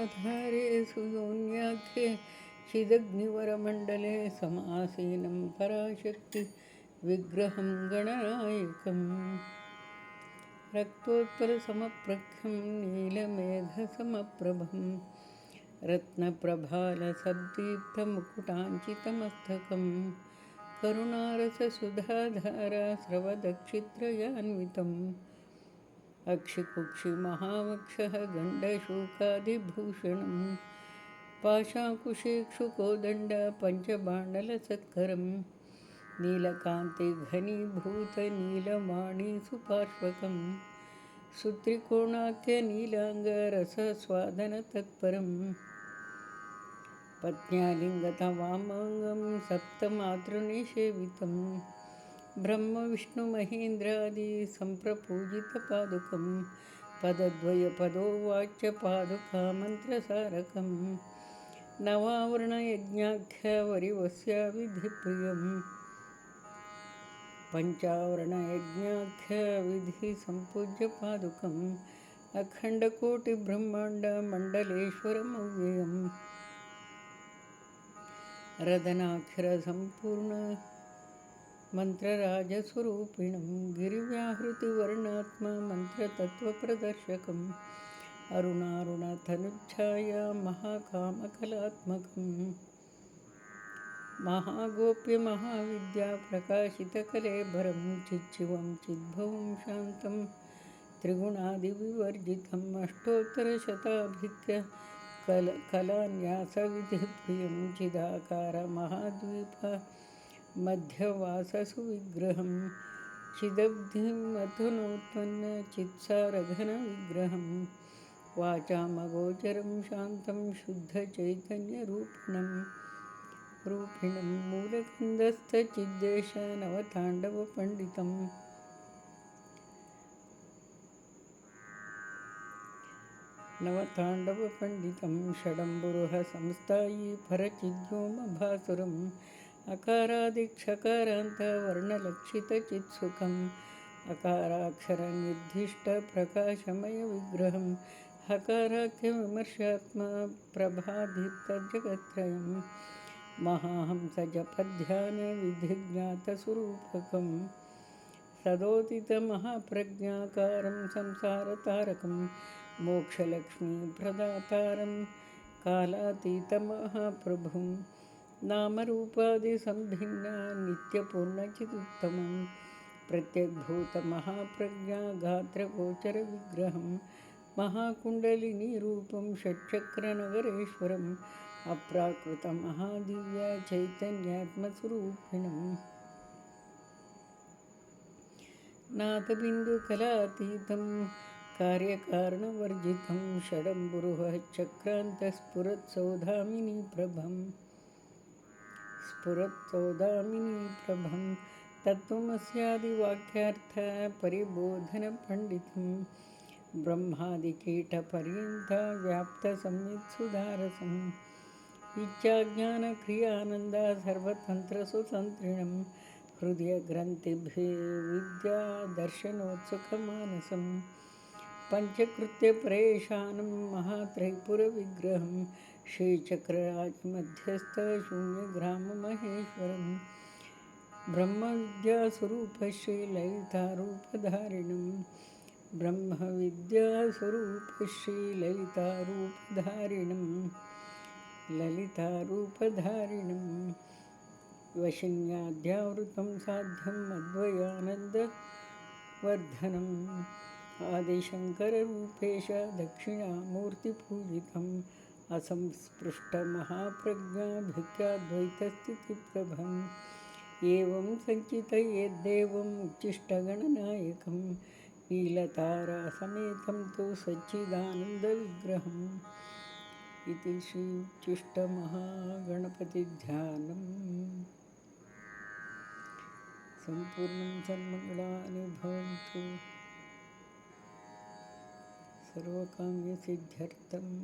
मूलाधारे सुयोन्याख्ये चिदग्निवरमण्डले समासीनं पराशक्तिविग्रहं गणनायकम् रक्तोत्पलसमप्रख्यं नीलमेघसमप्रभं रत्नप्रभालसद्दीप्तमुकुटाञ्चितमस्तकं करुणारससुधाधारास्रवदक्षित्रयान्वितम् अक्षिकुक्षिमहावक्षः गण्डशूकादिभूषणं पाशाकुशेक्षुकोदण्ड पञ्चबाणलसत्करं नीलकान्तिघनीभूतनीलवाणीसुपार्श्वकं सुत्रिकोणाख्यनीलाङ्गरसस्वादनतत्परं पत्न्यालिङ्गतवामाङ्गं सप्तमातृनिषेवितं ब्रह्मविष्णुमहेन्द्रादिसम्प्रपूजितपादुकं पदद्वयपदोवाच्यपादुकामन्त्रसारकं नवावरणयज्ञाख्यवरिवस्याविधिप्रियं पञ्चावरणयज्ञाख्यविधिसम्पूज्यपादुकम् अखण्डकोटिब्रह्माण्डमण्डलेश्वरमव्ययम् रदनाक्षरसम्पूर्णमन्त्रराजस्वरूपिणं गिरिव्याहृतिवर्णात्ममन्त्रतत्त्वप्रदर्शकम् अरुणारुणतनुच्छाया महाकामकलात्मकं महागोप्यमहाविद्याप्रकाशितकलेबरं चिच्छिवं चिद्भवं शान्तं त्रिगुणादिविवर्जितम् अष्टोत्तरशताधिक्य कलान्यासविधिप्रियं चिदाकारमहाद्वीप मध्यवाससुविग्रहं चिदब्धिमथुनोत्पन्न चित्सारघनविग्रहं वाचामगोचरं शान्तं शुद्धचैतन्यरूपिणं मूलकन्दस्थचिद्देशनवताण्डवपण्डितं षडम्बुरुह संस्थायी परचिद्व्योमभासुरम् अकारादिक्षकारान्तवर्णलक्षितचित्सुखम् अकाराक्षरनिर्दिष्टप्रकाशमयविग्रहं हकाराख्यविमर्शात्मप्रभादीप्तजगत्त्रयं महाहंसजपध्यानविधिज्ञातस्वरूपकं सदोदितमहाप्रज्ञाकारं संसारतारकं मोक्षलक्ष्मीप्रदातारं कालातीतमहाप्रभुं नामरूपादिसम्भिन्ना नित्यपूर्णचिदुत्तमं प्रत्यग्भूतमहाप्रज्ञागात्रगोचरविग्रहं महाकुण्डलिनीरूपं षट्चक्रनगरेश्वरम् अप्राकृतमहादिव्यचैतन्यात्मस्वरूपिणं नाथबिन्दुकलातीतं कार्यकारणवर्जितं षडम्बुरुहः स्फुरत्सौदामिनीप्रभं तत्त्वमस्यादिवाक्यार्थपरिबोधनपण्डितं ब्रह्मादिकीटपर्यन्ताव्याप्तसंवित्सुधारसम् इच्छाज्ञानक्रियानन्दा सर्वतन्त्रसुतन्त्रिणं हृदयग्रन्थिभिर्विद्यादर्शनोत्सुकमानसं पञ्चकृत्यपरेशानं महात्रैपुरविग्रहं श्रीचक्रराजमध्यस्थशून्यग्राममहेश्वरं ब्रह्मविद्यास्वरूपश्रीललितारूपधारिणं ललितारूपधारिणं वशिन्याद्यावृतं साध्यम् अद्वयानन्दवर्धनम् आदिशङ्कररूपेश दक्षिणामूर्तिपूजितम् असंस्पृष्टमहाप्रज्ञाभिक्याद्वैतस्थितिप्रभम् एवं सञ्चितयेद्देवम् उच्छिष्टगणनायकं नीलतारासमेतं तु सच्चिदानन्दविग्रहम् इति श्री उच्छिष्टमहागणपतिध्यानम् सम्पूर्णं सन्मङ्गलानि भवन्तु सर्वकाम्यसिद्ध्यर्थम्।